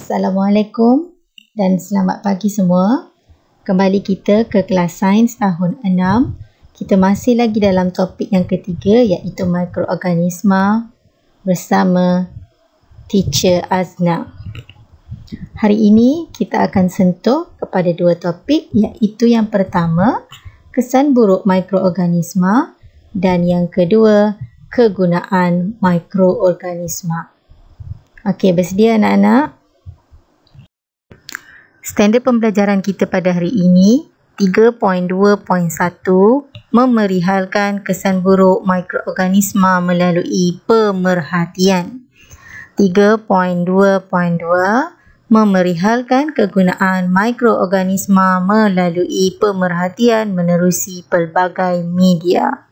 Assalamualaikum dan selamat pagi semua. Kembali kita ke kelas sains tahun 6. Kita masih lagi dalam topik yang ketiga iaitu mikroorganisma bersama Teacher Azna. Hari ini kita akan sentuh kepada dua topik iaitu yang pertama, kesan buruk mikroorganisma dan yang kedua, kegunaan mikroorganisma. Okey, bersedia anak-anak? Standard pembelajaran kita pada hari ini 3.2.1 memerihalkan kesan buruk mikroorganisma melalui pemerhatian. 3.2.2 memerihalkan kegunaan mikroorganisma melalui pemerhatian menerusi pelbagai media.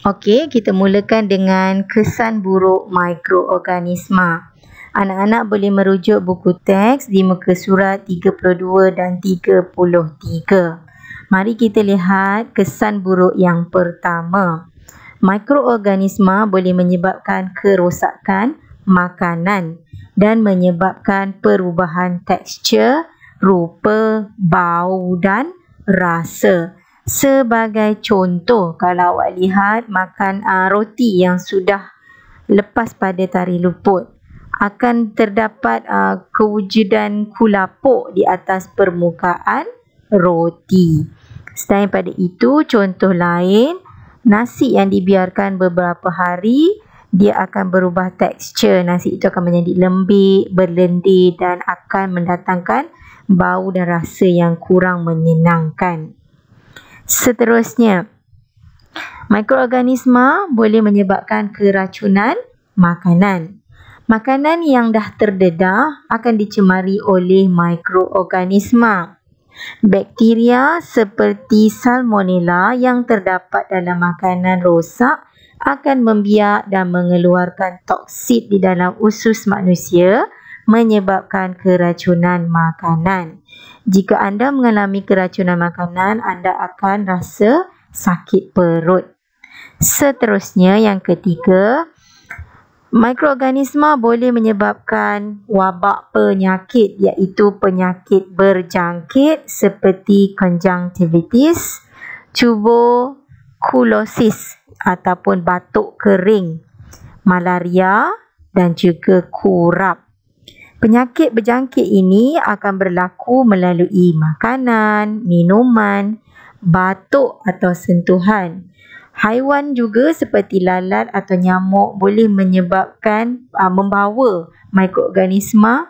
Okey, kita mulakan dengan kesan buruk mikroorganisma. Anak-anak boleh merujuk buku teks di muka surat 32 dan 33. Mari kita lihat kesan buruk yang pertama. Mikroorganisma boleh menyebabkan kerosakan makanan dan menyebabkan perubahan tekstur, rupa, bau dan rasa. Sebagai contoh, kalau awak lihat makan roti yang sudah lepas pada tari luput, akan terdapat kewujudan kulapuk di atas permukaan roti. Selain pada itu, contoh lain, nasi yang dibiarkan beberapa hari, dia akan berubah tekstur. Nasi itu akan menjadi lembik, berlendir dan akan mendatangkan bau dan rasa yang kurang menyenangkan. Seterusnya, mikroorganisma boleh menyebabkan keracunan makanan. Makanan yang dah terdedah akan dicemari oleh mikroorganisma. Bakteria seperti salmonella yang terdapat dalam makanan rosak akan membiak dan mengeluarkan toksit di dalam usus manusia, menyebabkan keracunan makanan. Jika anda mengalami keracunan makanan, anda akan rasa sakit perut. Seterusnya, yang ketiga, mikroorganisma boleh menyebabkan wabak penyakit iaitu penyakit berjangkit seperti konjungtivitis, tuberkulosis ataupun batuk kering, malaria dan juga kurap. Penyakit berjangkit ini akan berlaku melalui makanan, minuman, batuk atau sentuhan. Haiwan juga seperti lalat atau nyamuk boleh menyebabkan membawa mikroorganisma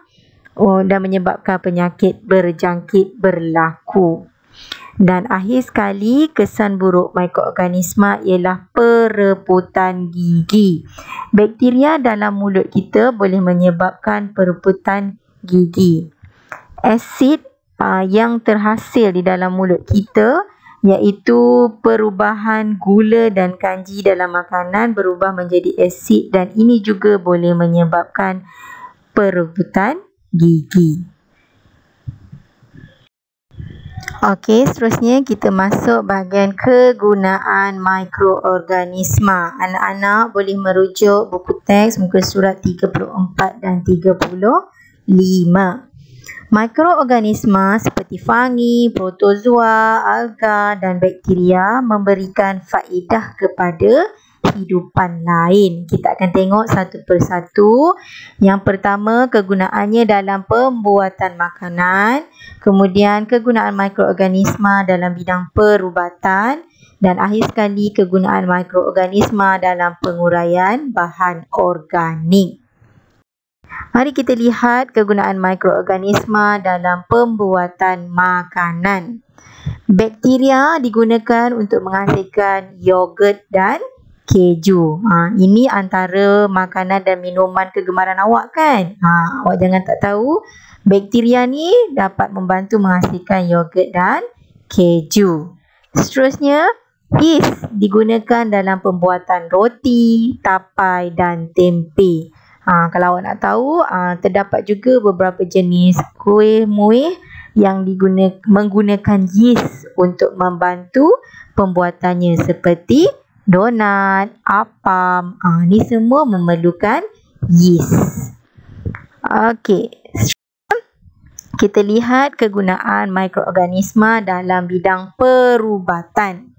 dan menyebabkan penyakit berjangkit berlaku. Dan akhir sekali, kesan buruk mikroorganisma ialah perebutan gigi. Bakteria dalam mulut kita boleh menyebabkan perebutan gigi. Asid yang terhasil di dalam mulut kita iaitu perubahan gula dan kanji dalam makanan berubah menjadi asid dan ini juga boleh menyebabkan perebutan gigi. Okey, seterusnya kita masuk bahagian kegunaan mikroorganisma. Anak-anak boleh merujuk buku teks muka surat 34 dan 35. Mikroorganisma seperti fungi, protozoa, alga dan bakteria memberikan faedah kepada hidupan lain. Kita akan tengok satu persatu. Yang pertama, kegunaannya dalam pembuatan makanan, kemudian kegunaan mikroorganisma dalam bidang perubatan dan akhir sekali kegunaan mikroorganisma dalam penguraian bahan organik. Mari kita lihat kegunaan mikroorganisma dalam pembuatan makanan. Bakteria digunakan untuk menghasilkan yogurt dan keju. Ini antara makanan dan minuman kegemaran awak kan? Awak jangan tak tahu, bakteria ni dapat membantu menghasilkan yogurt dan keju. Seterusnya, yeast digunakan dalam pembuatan roti, tapai dan tempe. Kalau awak nak tahu, terdapat juga beberapa jenis kuih muih yang menggunakan yeast untuk membantu pembuatannya seperti donat, apam. Ni semua memerlukan yeast. Okey. Kita lihat kegunaan mikroorganisma dalam bidang perubatan.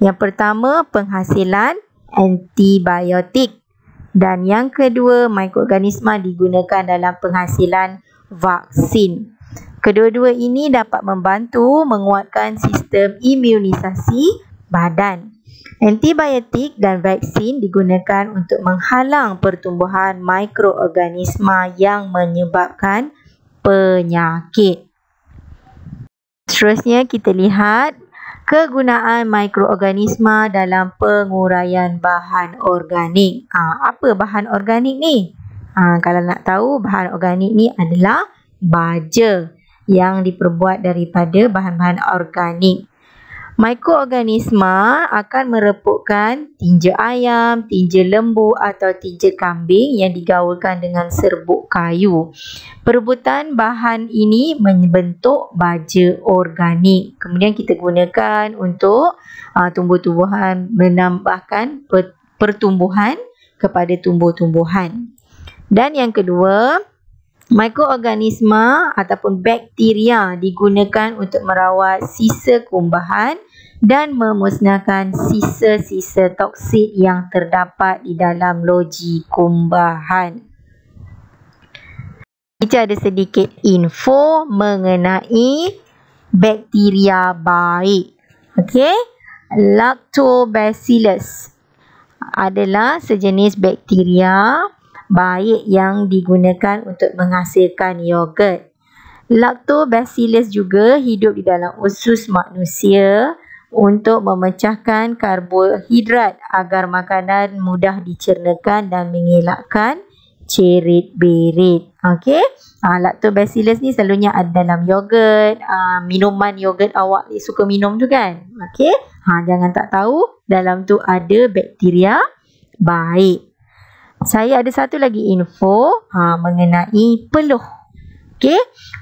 Yang pertama, penghasilan antibiotik. Dan yang kedua, mikroorganisma digunakan dalam penghasilan vaksin. Kedua-dua ini dapat membantu menguatkan sistem imunisasi badan. Antibiotik dan vaksin digunakan untuk menghalang pertumbuhan mikroorganisma yang menyebabkan penyakit. Seterusnya kita lihat kegunaan mikroorganisma dalam penguraian bahan organik. Apa bahan organik ni? Kalau nak tahu, bahan organik ni adalah baja yang diperbuat daripada bahan-bahan organik. Mikroorganisma akan merepukkan tinja ayam, tinja lembu atau tinja kambing yang digaulkan dengan serbuk kayu. Perebutan bahan ini membentuk baja organik. Kemudian kita gunakan untuk tumbuh-tumbuhan, menambahkan pertumbuhan kepada tumbuh-tumbuhan. Dan yang kedua, mikroorganisma ataupun bakteria digunakan untuk merawat sisa kumbahan dan memusnahkan sisa-sisa toksik yang terdapat di dalam loji kumbahan. Kita ada sedikit info mengenai bakteria baik. Okey, Lactobacillus adalah sejenis bakteria baik yang digunakan untuk menghasilkan yogurt. Lactobacillus juga hidup di dalam usus manusia untuk memecahkan karbohidrat agar makanan mudah dicernakan dan mengelakkan cerit-berit. Okey, Lactobacillus ni selalunya ada dalam yogurt, minuman yogurt awak suka minum tu kan. Okey, jangan tak tahu dalam tu ada bakteria baik. Saya ada satu lagi info mengenai peluh. Okey,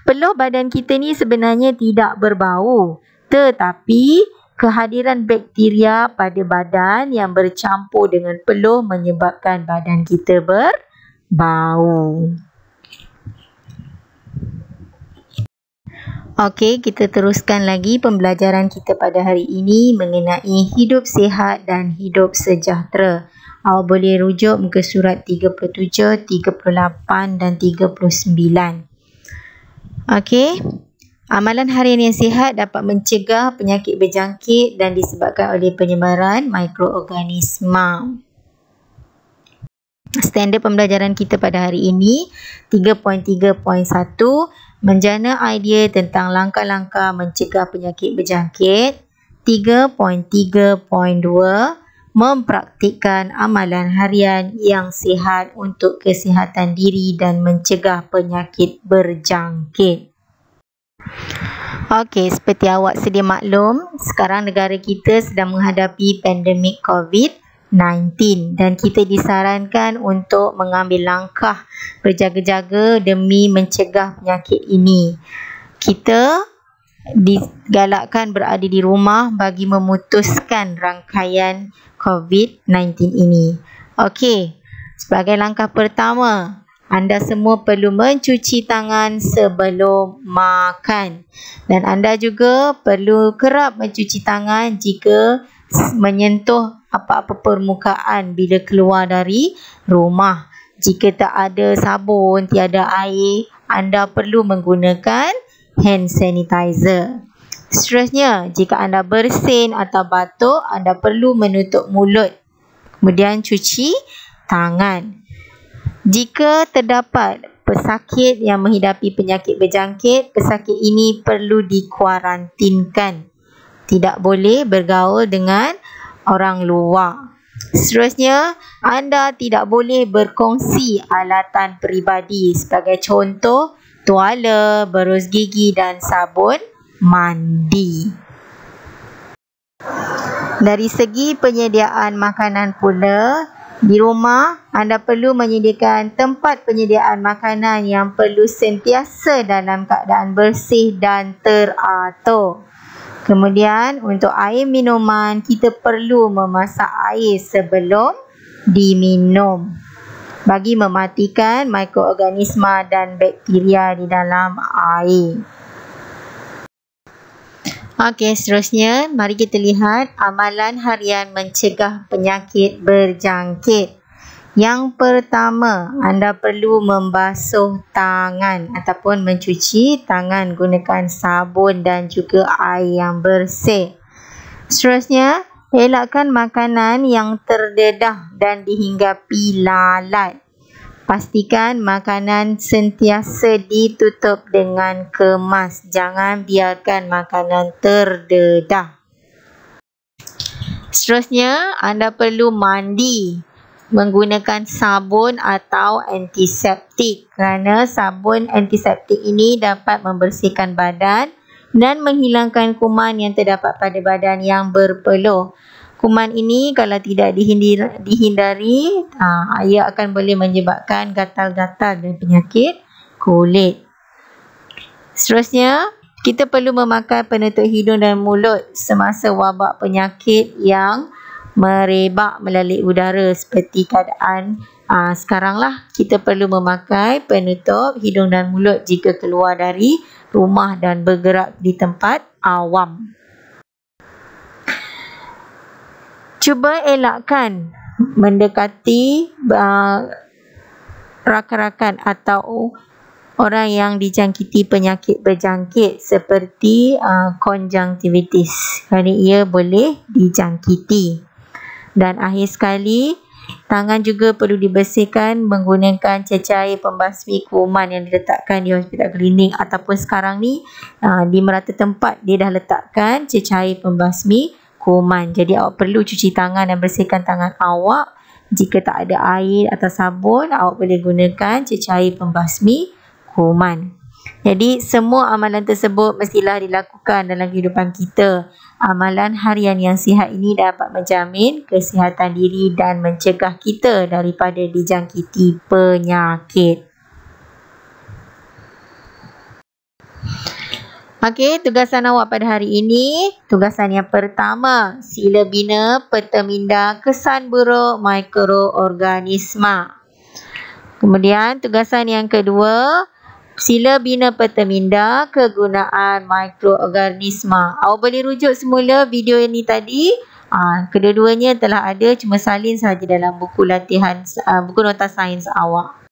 peluh badan kita ni sebenarnya tidak berbau, tetapi kehadiran bakteria pada badan yang bercampur dengan peluh menyebabkan badan kita berbau. Okey, kita teruskan lagi pembelajaran kita pada hari ini mengenai hidup sihat dan hidup sejahtera. Awak boleh rujuk muka surat 37, 38 dan 39. Okey. Amalan harian yang sihat dapat mencegah penyakit berjangkit dan disebabkan oleh penyebaran mikroorganisma. Standard pembelajaran kita pada hari ini 3.3.1, menjana idea tentang langkah-langkah mencegah penyakit berjangkit. 3.3.2, mempraktikkan amalan harian yang sihat untuk kesihatan diri dan mencegah penyakit berjangkit. Okey, seperti awak sedia maklum, sekarang negara kita sedang menghadapi pandemik COVID-19 dan kita disarankan untuk mengambil langkah berjaga-jaga demi mencegah penyakit ini. Kita digalakkan berada di rumah bagi memutuskan rangkaian COVID-19 ini. Okey, sebagai langkah pertama, anda semua perlu mencuci tangan sebelum makan. Dan anda juga perlu kerap mencuci tangan jika menyentuh apa-apa permukaan bila keluar dari rumah. Jika tak ada sabun, tiada air, anda perlu menggunakan hand sanitizer. Seterusnya, jika anda bersin atau batuk, anda perlu menutup mulut. Kemudian cuci tangan. Jika terdapat pesakit yang menghidapi penyakit berjangkit, pesakit ini perlu dikuarantinkan. Tidak boleh bergaul dengan orang luar. Seterusnya, anda tidak boleh berkongsi alatan peribadi sebagai contoh tuala, berus gigi dan sabun mandi. Dari segi penyediaan makanan pula, di rumah anda perlu menyediakan tempat penyediaan makanan yang perlu sentiasa dalam keadaan bersih dan teratur. Kemudian untuk air minuman, kita perlu memasak air sebelum diminum. bagi mematikan mikroorganisma dan bakteria di dalam air. Okey, seterusnya mari kita lihat amalan harian mencegah penyakit berjangkit. Yang pertama, anda perlu membasuh tangan ataupun mencuci tangan gunakan sabun dan juga air yang bersih. Seterusnya, elakkan makanan yang terdedah dan dihinggapi lalat. Pastikan makanan sentiasa ditutup dengan kemas. Jangan biarkan makanan terdedah. Seterusnya, anda perlu mandi menggunakan sabun atau antiseptik kerana sabun antiseptik ini dapat membersihkan badan dan menghilangkan kuman yang terdapat pada badan yang berpeluh. Kuman ini kalau tidak dihindari, ia akan boleh menyebabkan gatal-gatal dan penyakit kulit. Seterusnya, kita perlu memakai penutup hidung dan mulut semasa wabak penyakit yang merebak melalui udara seperti keadaan sekarang lah. Kita perlu memakai penutup hidung dan mulut jika keluar dari rumah dan bergerak di tempat awam. Cuba elakkan mendekati rakan-rakan atau orang yang dijangkiti penyakit berjangkit seperti konjungtivitis kerana ia boleh dijangkiti. Dan akhir sekali, tangan juga perlu dibersihkan menggunakan cecair pembasmi kuman yang diletakkan di hospital klinik ataupun sekarang ni di merata tempat dia dah letakkan cecair pembasmi kuman. Jadi awak perlu cuci tangan dan bersihkan tangan awak. Jika tak ada air atau sabun, awak boleh gunakan cecair pembasmi kuman. Jadi semua amalan tersebut mestilah dilakukan dalam kehidupan kita. Amalan harian yang sihat ini dapat menjamin kesihatan diri dan mencegah kita daripada dijangkiti penyakit. Okey, tugasan awak pada hari ini. Tugasan yang pertama, sila bina peta minda kesan buruk mikroorganisma. Kemudian tugasan yang kedua, sila bina peta minda kegunaan mikroorganisma. Awak boleh rujuk semula video ini tadi. Kedua-duanya telah ada, cuma salin sahaja dalam buku latihan, buku nota sains awak.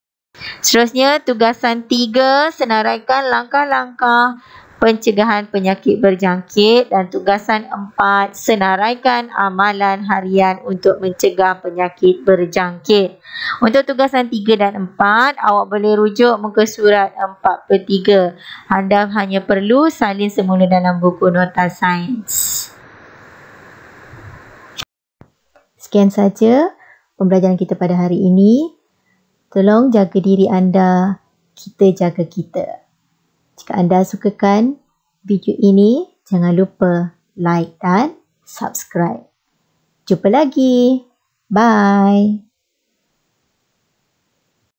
Seterusnya, tugasan 3, senaraikan langkah-langkah pencegahan penyakit berjangkit, dan tugasan 4, senaraikan amalan harian untuk mencegah penyakit berjangkit. Untuk tugasan 3 dan 4, awak boleh rujuk muka surat 43. Anda hanya perlu salin semula dalam buku nota sains. Sekian saja pembelajaran kita pada hari ini. Tolong jaga diri anda, kita jaga kita. Jika anda sukakan video ini, jangan lupa like dan subscribe. Jumpa lagi. Bye.